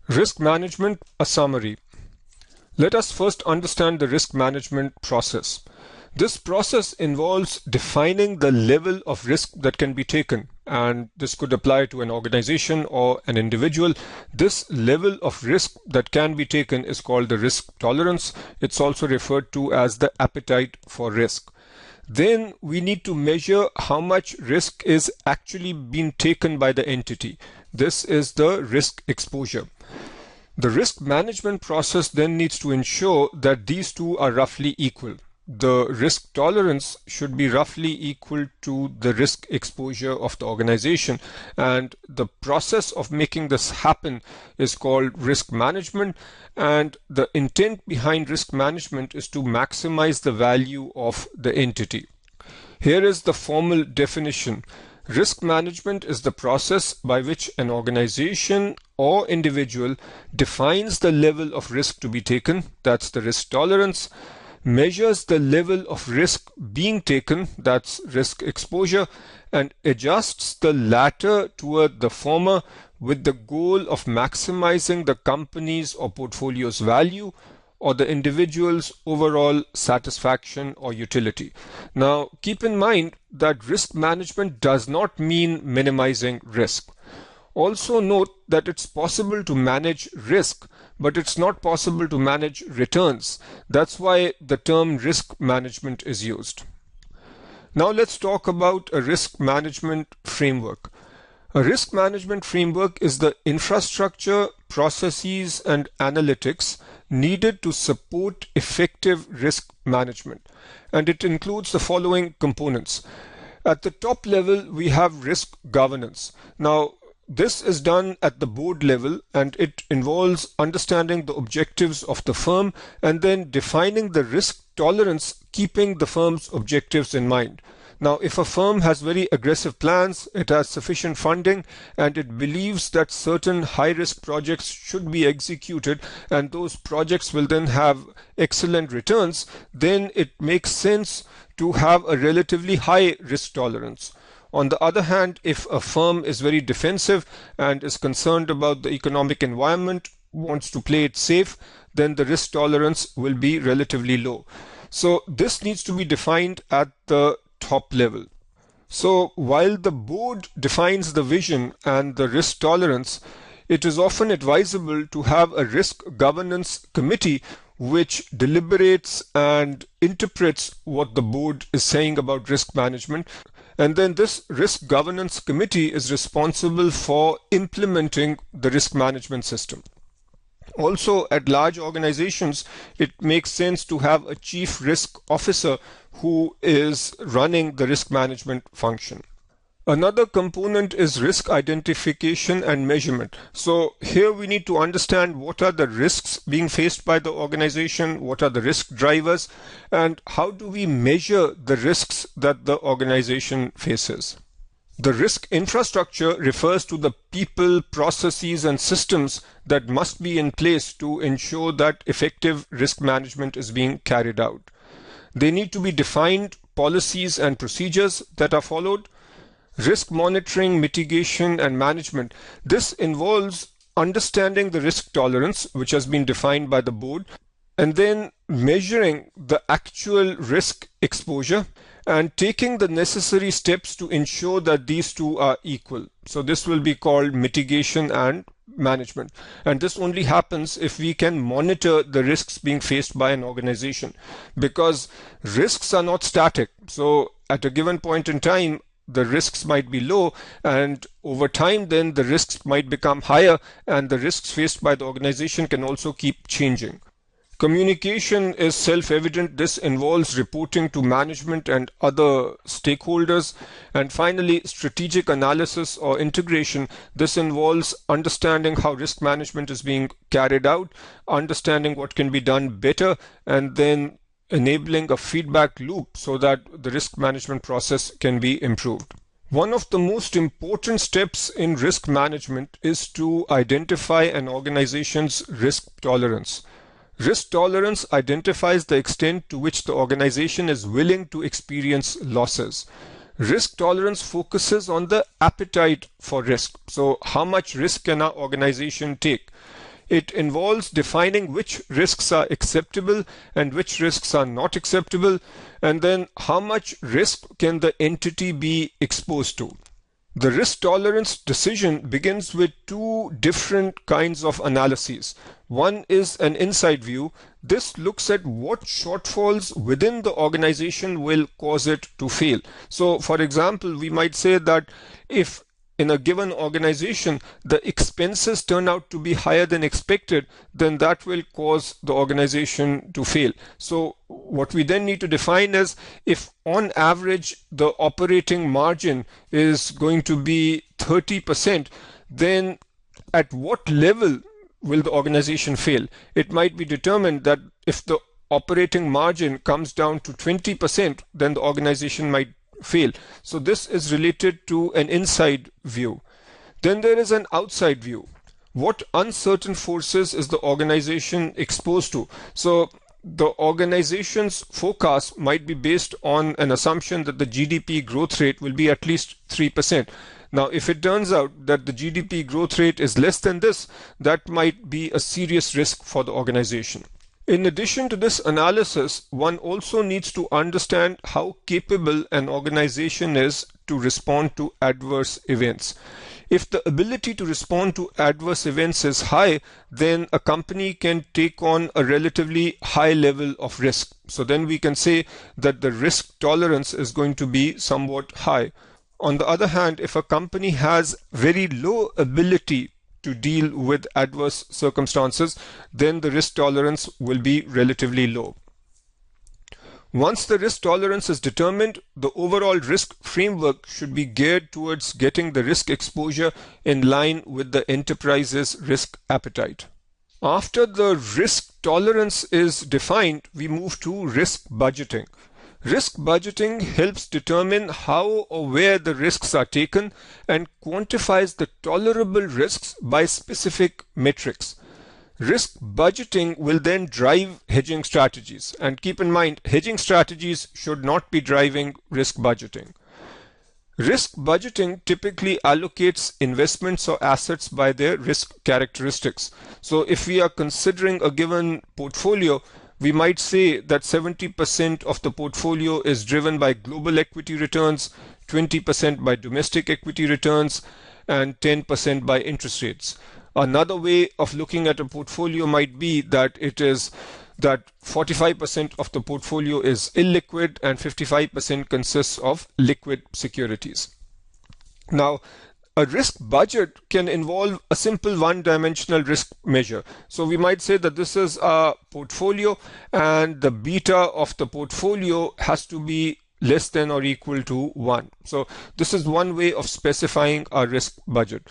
Risk management, a summary. Let us first understand the risk management process. This process involves defining the level of risk that can be taken, and this could apply to an organization or an individual. This level of risk that can be taken is called the risk tolerance. It's also referred to as the appetite for risk. Then we need to measure how much risk is actually being taken by the entity. This is the risk exposure. The risk management process then needs to ensure that these two are roughly equal. The risk tolerance should be roughly equal to the risk exposure of the organization, and the process of making this happen is called risk management, and the intent behind risk management is to maximize the value of the entity. Here is the formal definition. Risk management is the process by which an organization or individual defines the level of risk to be taken, that's the risk tolerance, measures the level of risk being taken, that's risk exposure, and adjusts the latter toward the former with the goal of maximizing the company's or portfolio's value or the individual's overall satisfaction or utility. Now, keep in mind that risk management does not mean minimizing risk. Also note that it's possible to manage risk, but it's not possible to manage returns. That's why the term risk management is used. Now let's talk about a risk management framework. A risk management framework is the infrastructure, processes, and analytics needed to support effective risk management. And it includes the following components. At the top level, we have risk governance. Now, this is done at the board level, and it involves understanding the objectives of the firm and then defining the risk tolerance, keeping the firm's objectives in mind. Now, if a firm has very aggressive plans, it has sufficient funding, and it believes that certain high-risk projects should be executed, and those projects will then have excellent returns, then it makes sense to have a relatively high risk tolerance. On the other hand, if a firm is very defensive and is concerned about the economic environment, wants to play it safe, then the risk tolerance will be relatively low. So this needs to be defined at the top level. So while the board defines the vision and the risk tolerance, it is often advisable to have a risk governance committee which deliberates and interprets what the board is saying about risk management. And then this risk governance committee is responsible for implementing the risk management system. Also, at large organizations, it makes sense to have a chief risk officer who is running the risk management function. Another component is risk identification and measurement. So here we need to understand what are the risks being faced by the organization, what are the risk drivers, and how do we measure the risks that the organization faces. The risk infrastructure refers to the people, processes, and systems that must be in place to ensure that effective risk management is being carried out. They need to be defined policies and procedures that are followed. Risk monitoring, mitigation, and management. This involves understanding the risk tolerance, which has been defined by the board, and then measuring the actual risk exposure and taking the necessary steps to ensure that these two are equal. So this will be called mitigation and management. And this only happens if we can monitor the risks being faced by an organization, because risks are not static. So at a given point in time, the risks might be low, and over time then the risks might become higher, and the risks faced by the organization can also keep changing. Communication is self-evident. This involves reporting to management and other stakeholders. And finally, strategic analysis or integration. This involves understanding how risk management is being carried out, understanding what can be done better, and then enabling a feedback loop so that the risk management process can be improved. One of the most important steps in risk management is to identify an organization's risk tolerance. Risk tolerance identifies the extent to which the organization is willing to experience losses. Risk tolerance focuses on the appetite for risk. So how much risk can our organization take? It involves defining which risks are acceptable and which risks are not acceptable, and then how much risk can the entity be exposed to. The risk tolerance decision begins with two different kinds of analyses. One is an inside view. This looks at what shortfalls within the organization will cause it to fail. So, for example, we might say that if in a given organization the expenses turn out to be higher than expected, then that will cause the organization to fail. So what we then need to define is, if on average the operating margin is going to be 30%, then at what level will the organization fail? It might be determined that if the operating margin comes down to 20%, then the organization might fail. So this is related to an inside view. Then there is an outside view. What uncertain forces is the organization exposed to? So the organization's forecast might be based on an assumption that the GDP growth rate will be at least 3%. Now, if it turns out that the GDP growth rate is less than this, that might be a serious risk for the organization. In addition to this analysis, one also needs to understand how capable an organization is to respond to adverse events. If the ability to respond to adverse events is high, then a company can take on a relatively high level of risk. So then we can say that the risk tolerance is going to be somewhat high. On the other hand, if a company has very low ability to deal with adverse circumstances, then the risk tolerance will be relatively low. Once the risk tolerance is determined, the overall risk framework should be geared towards getting the risk exposure in line with the enterprise's risk appetite. After the risk tolerance is defined, we move to risk budgeting. Risk budgeting helps determine how or where the risks are taken and quantifies the tolerable risks by specific metrics. Risk budgeting will then drive hedging strategies. And keep in mind, hedging strategies should not be driving risk budgeting. Risk budgeting typically allocates investments or assets by their risk characteristics. So if we are considering a given portfolio, we might say that 70% of the portfolio is driven by global equity returns, 20% by domestic equity returns, and 10% by interest rates. Another way of looking at a portfolio might be that 45% of the portfolio is illiquid and 55% consists of liquid securities. Now, a risk budget can involve a simple one-dimensional risk measure. So we might say that this is a portfolio and the beta of the portfolio has to be less than or equal to 1. So this is one way of specifying our risk budget.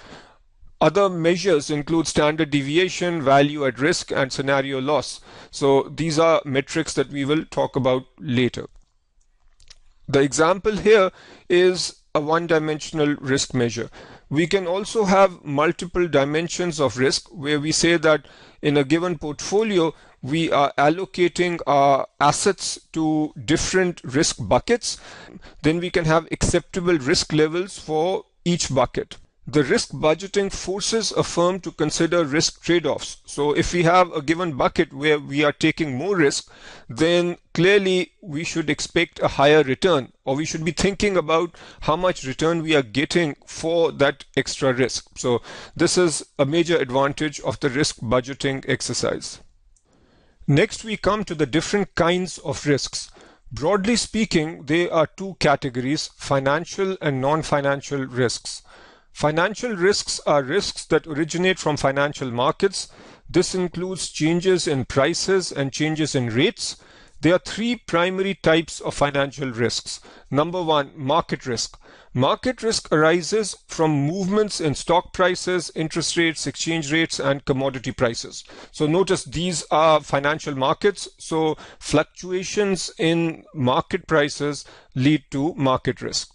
Other measures include standard deviation, value at risk, and scenario loss. So these are metrics that we will talk about later. The example here is a one-dimensional risk measure. We can also have multiple dimensions of risk where we say that in a given portfolio, we are allocating our assets to different risk buckets. Then we can have acceptable risk levels for each bucket. The risk budgeting forces a firm to consider risk trade-offs. So if we have a given bucket where we are taking more risk, then clearly we should expect a higher return, or we should be thinking about how much return we are getting for that extra risk. So this is a major advantage of the risk budgeting exercise. Next, we come to the different kinds of risks. Broadly speaking, there are two categories: financial and non-financial risks. Financial risks are risks that originate from financial markets. This includes changes in prices and changes in rates. There are three primary types of financial risks. Number one, market risk. Market risk arises from movements in stock prices, interest rates, exchange rates, and commodity prices. So notice these are financial markets. So fluctuations in market prices lead to market risk.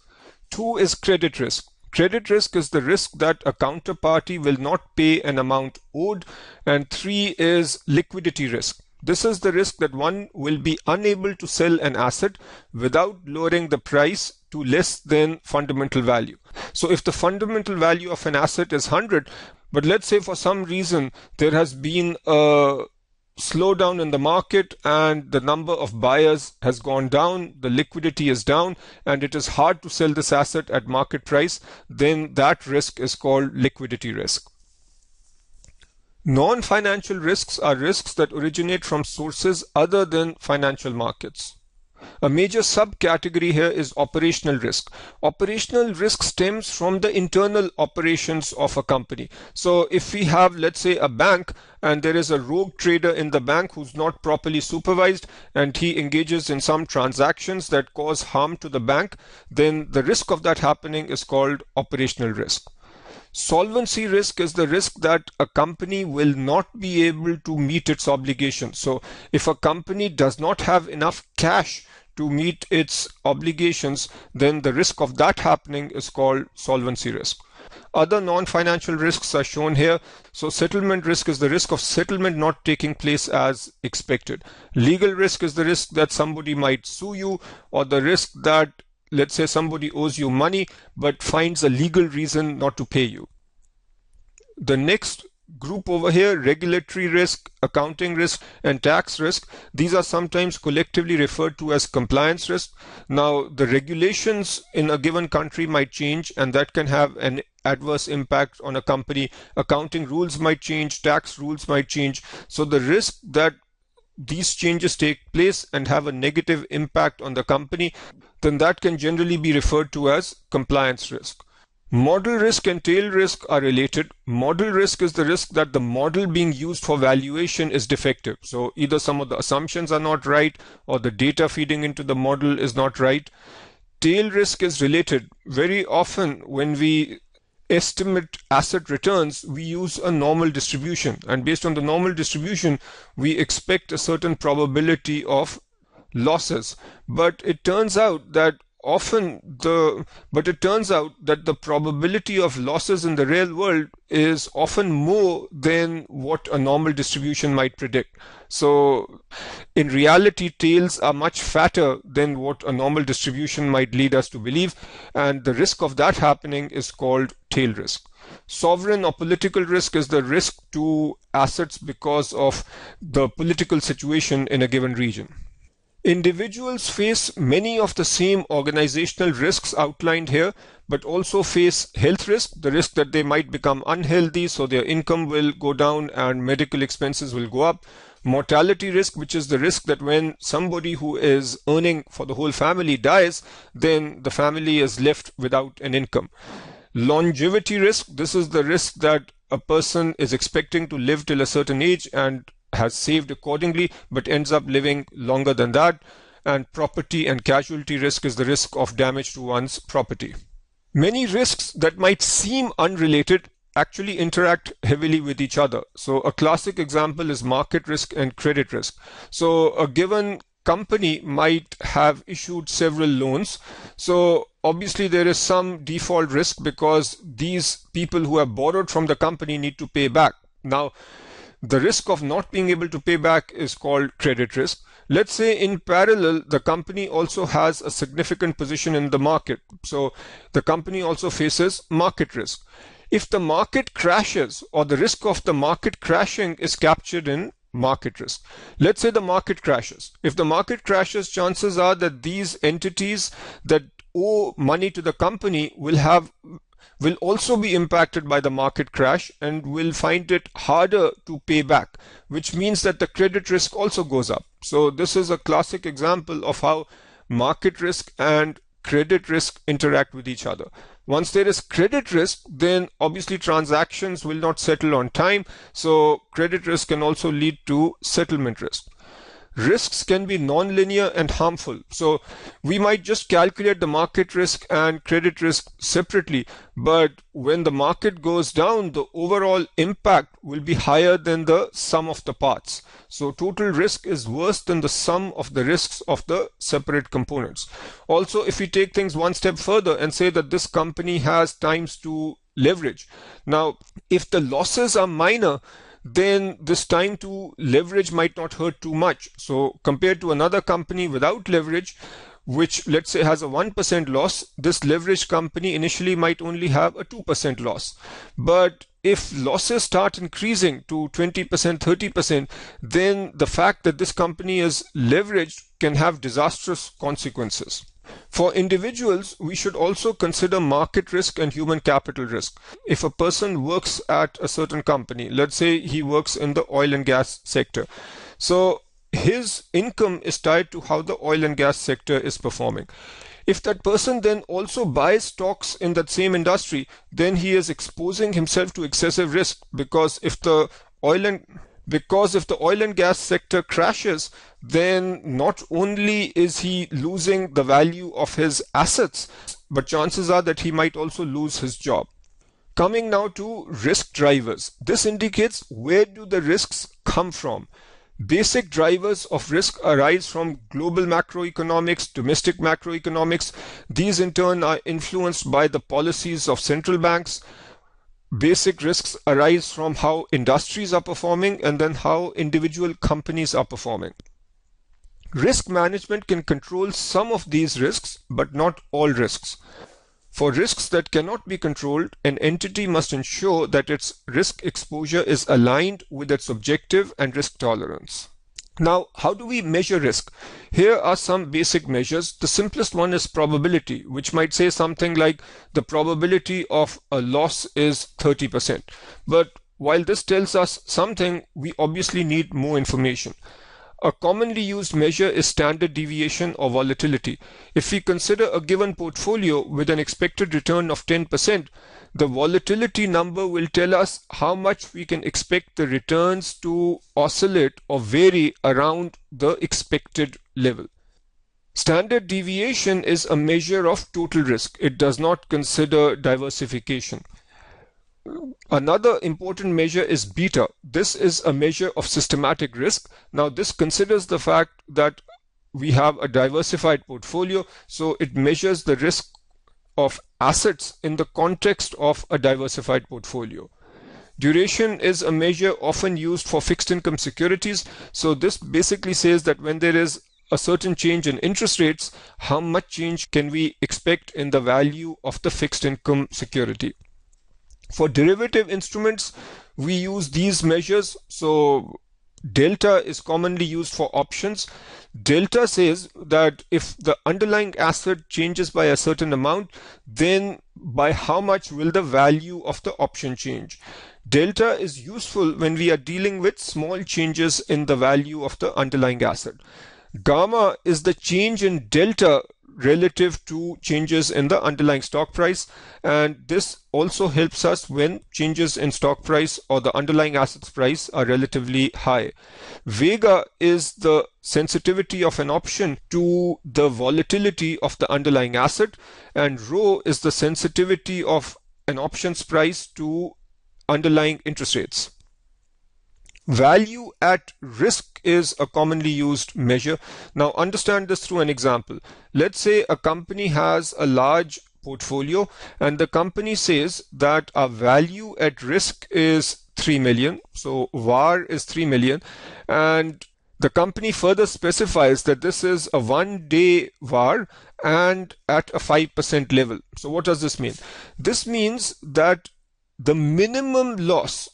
Two is credit risk. Credit risk is the risk that a counterparty will not pay an amount owed. And three is liquidity risk. This is the risk that one will be unable to sell an asset without lowering the price to less than fundamental value. So if the fundamental value of an asset is 100, But let's say for some reason there has been a slowdown in the market and the number of buyers has gone down, the liquidity is down, and it is hard to sell this asset at market price, then that risk is called liquidity risk. Non-financial risks are risks that originate from sources other than financial markets. A major subcategory here is operational risk. Operational risk stems from the internal operations of a company. So if we have, let's say, a bank and there is a rogue trader in the bank who's not properly supervised and he engages in some transactions that cause harm to the bank, then the risk of that happening is called operational risk. Solvency risk is the risk that a company will not be able to meet its obligations. So if a company does not have enough cash to meet its obligations, then the risk of that happening is called solvency risk. Other non-financial risks are shown here. So settlement risk is the risk of settlement not taking place as expected. Legal risk is the risk that somebody might sue you, or the risk that, let's say, somebody owes you money but finds a legal reason not to pay you. The next group over here, regulatory risk, accounting risk, and tax risk, these are sometimes collectively referred to as compliance risk. Now, the regulations in a given country might change, and that can have an adverse impact on a company. Accounting rules might change, tax rules might change. So the risk that these changes take place and have a negative impact on the company, then that can generally be referred to as compliance risk. Model risk and tail risk are related. Model risk is the risk that the model being used for valuation is defective. So either some of the assumptions are not right or the data feeding into the model is not right. Tail risk is related. Very often when we estimate asset returns, we use a normal distribution, and based on the normal distribution we expect a certain probability of losses, but it turns out that the probability of losses in the real world is often more than what a normal distribution might predict. So in reality, tails are much fatter than what a normal distribution might lead us to believe, and the risk of that happening is called tail risk. Sovereign or political risk is the risk to assets because of the political situation in a given region. Individuals face many of the same organizational risks outlined here, but also face health risk, the risk that they might become unhealthy, so their income will go down and medical expenses will go up. Mortality risk, which is the risk that when somebody who is earning for the whole family dies, then the family is left without an income. Longevity risk, this is the risk that a person is expecting to live till a certain age and has saved accordingly but ends up living longer than that. And property and casualty risk is the risk of damage to one's property. Many risks that might seem unrelated actually interact heavily with each other. So a classic example is market risk and credit risk. So a given company might have issued several loans. So obviously there is some default risk because these people who have borrowed from the company need to pay back. Now, the risk of not being able to pay back is called credit risk. Let's say in parallel, the company also has a significant position in the market. So the company also faces market risk. If the market crashes, or the risk of the market crashing is captured in market risk. Let's say the market crashes. If the market crashes, chances are that these entities that owe money to the company will also be impacted by the market crash and will find it harder to pay back, which means that the credit risk also goes up. So this is a classic example of how market risk and credit risk interact with each other. Once there is credit risk, then obviously transactions will not settle on time. So credit risk can also lead to settlement risk. Risks can be non-linear and harmful. So we might just calculate the market risk and credit risk separately, but when the market goes down, the overall impact will be higher than the sum of the parts. So total risk is worse than the sum of the risks of the separate components. Also, if we take things one step further and say that this company has times to leverage. Now, if the losses are minor, then this time to leverage might not hurt too much. So compared to another company without leverage, which let's say has a 1% loss, this leveraged company initially might only have a 2% loss. But if losses start increasing to 20%, 30%, then the fact that this company is leveraged can have disastrous consequences. For individuals, we should also consider market risk and human capital risk. If a person works at a certain company, let's say he works in the oil and gas sector, so his income is tied to how the oil and gas sector is performing. If that person then also buys stocks in that same industry, then he is exposing himself to excessive risk, because if the oil and gas sector crashes, then not only is he losing the value of his assets, but chances are that he might also lose his job. Coming now to risk drivers. This indicates where do the risks come from. Basic drivers of risk arise from global macroeconomics, domestic macroeconomics. These in turn are influenced by the policies of central banks. Basic risks arise from how industries are performing and then how individual companies are performing. Risk management can control some of these risks, but not all risks. For risks that cannot be controlled, an entity must ensure that its risk exposure is aligned with its objective and risk tolerance. Now, how do we measure risk? Here are some basic measures. The simplest one is probability, which might say something like the probability of a loss is 30%. But while this tells us something, we obviously need more information. A commonly used measure is standard deviation or volatility. If we consider a given portfolio with an expected return of 10%, the volatility number will tell us how much we can expect the returns to oscillate or vary around the expected level. Standard deviation is a measure of total risk. It does not consider diversification. Another important measure is beta. This is a measure of systematic risk. Now, this considers the fact that we have a diversified portfolio, so it measures the risk of assets in the context of a diversified portfolio. Duration is a measure often used for fixed income securities. So this basically says that when there is a certain change in interest rates, how much change can we expect in the value of the fixed income security. For derivative instruments, we use these measures. So delta is commonly used for options. Delta says that if the underlying asset changes by a certain amount, then by how much will the value of the option change. Delta is useful when we are dealing with small changes in the value of the underlying asset. Gamma is the change in delta relative to changes in the underlying stock price, and this also helps us when changes in stock price or the underlying assets price are relatively high. Vega is the sensitivity of an option to the volatility of the underlying asset, and rho is the sensitivity of an option's price to underlying interest rates. Value at risk is a commonly used measure. Now understand this through an example. Let's say a company has a large portfolio and the company says that our value at risk is 3 million. So VAR is 3 million, and the company further specifies that this is a 1-day VAR and at a 5% level. So what does this mean? This means that the minimum loss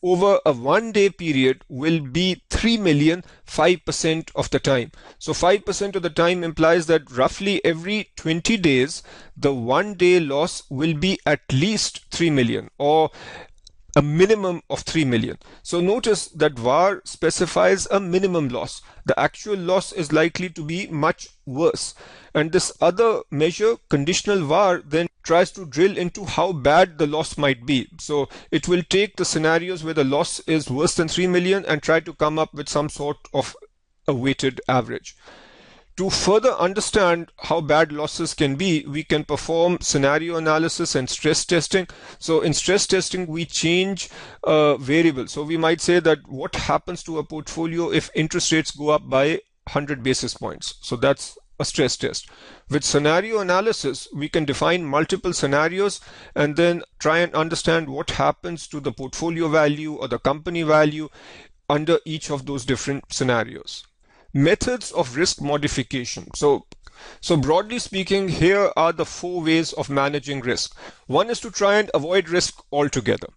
over a 1-day period will be 3 million 5% of the time. So 5% of the time implies that roughly every 20 days, the 1-day loss will be at least 3 million or a minimum of 3 million. So notice that VAR specifies a minimum loss. The actual loss is likely to be much worse. And this other measure, conditional VAR, then tries to drill into how bad the loss might be. So it will take the scenarios where the loss is worse than 3 million and try to come up with some sort of a weighted average. To further understand how bad losses can be, we can perform scenario analysis and stress testing. So in stress testing, we change a variable. So we might say that what happens to a portfolio if interest rates go up by 100 basis points. So that's a stress test. With scenario analysis, we can define multiple scenarios and then try and understand what happens to the portfolio value or the company value under each of those different scenarios. Methods of risk modification. So broadly speaking, here are the 4 ways of managing risk. One is to try and avoid risk altogether.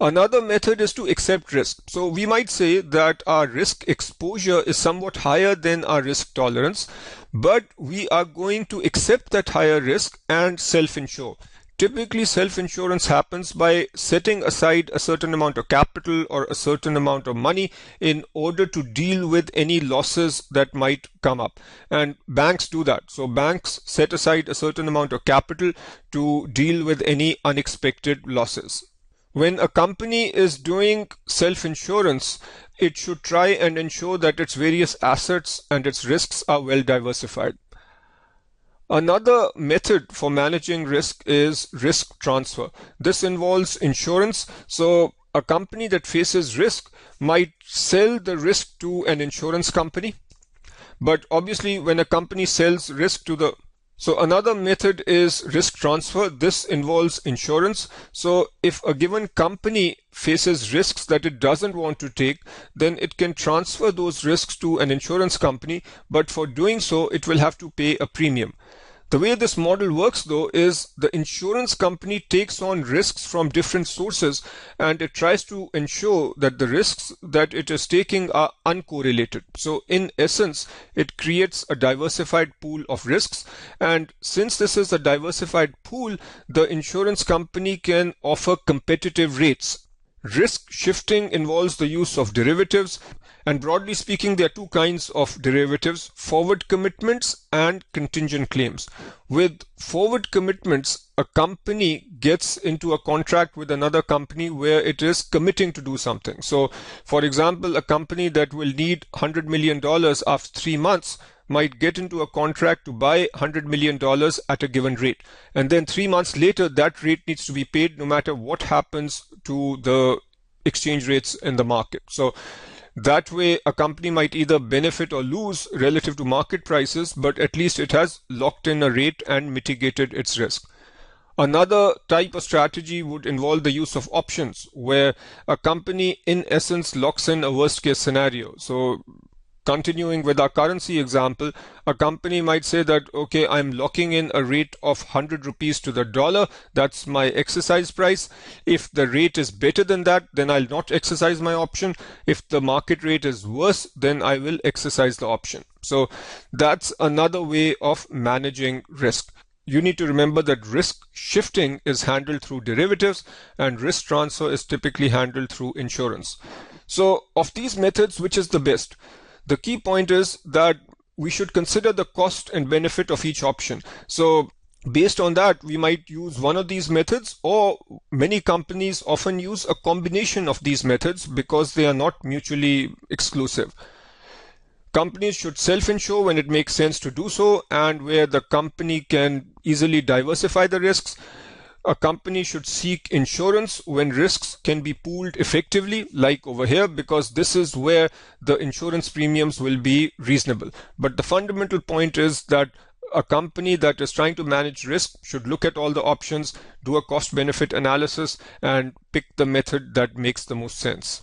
Another method is to accept risk. So we might say that our risk exposure is somewhat higher than our risk tolerance, but we are going to accept that higher risk and self-insure. Typically, self-insurance happens by setting aside a certain amount of capital or a certain amount of money in order to deal with any losses that might come up. And banks do that. So banks set aside a certain amount of capital to deal with any unexpected losses. When a company is doing self-insurance, it should try and ensure that its various assets and its risks are well diversified. Another method for managing risk is risk transfer. This involves insurance. So a company that faces risk might sell the risk to an insurance company. But obviously, when a company sells risk to So another method is risk transfer. This involves insurance. So if a given company faces risks that it doesn't want to take, then it can transfer those risks to an insurance company. But for doing so, it will have to pay a premium. The way this model works, though, is the insurance company takes on risks from different sources and it tries to ensure that the risks that it is taking are uncorrelated. So in essence, it creates a diversified pool of risks. And since this is a diversified pool, the insurance company can offer competitive rates. Risk shifting involves the use of derivatives. And broadly speaking, there are two kinds of derivatives: forward commitments and contingent claims. With forward commitments, a company gets into a contract with another company where it is committing to do something. So, for example, a company that will need $100 million after 3 months might get into a contract to buy $100 million at a given rate. And then 3 months later, that rate needs to be paid no matter what happens to the exchange rates in the market. So that way, a company might either benefit or lose relative to market prices, but at least it has locked in a rate and mitigated its risk. Another type of strategy would involve the use of options, where a company in essence locks in a worst case scenario. So continuing with our currency example, a company might say that, okay, I'm locking in a rate of 100 rupees to the dollar. That's my exercise price. If the rate is better than that, then I'll not exercise my option. If the market rate is worse, then I will exercise the option. So that's another way of managing risk. You need to remember that risk shifting is handled through derivatives and risk transfer is typically handled through insurance. So of these methods, which is the best? The key point is that we should consider the cost and benefit of each option. So based on that, we might use one of these methods, or many companies often use a combination of these methods because they are not mutually exclusive. Companies should self-insure when it makes sense to do so and where the company can easily diversify the risks. A company should seek insurance when risks can be pooled effectively, like over here, because this is where the insurance premiums will be reasonable. But the fundamental point is that a company that is trying to manage risk should look at all the options, do a cost-benefit analysis, and pick the method that makes the most sense.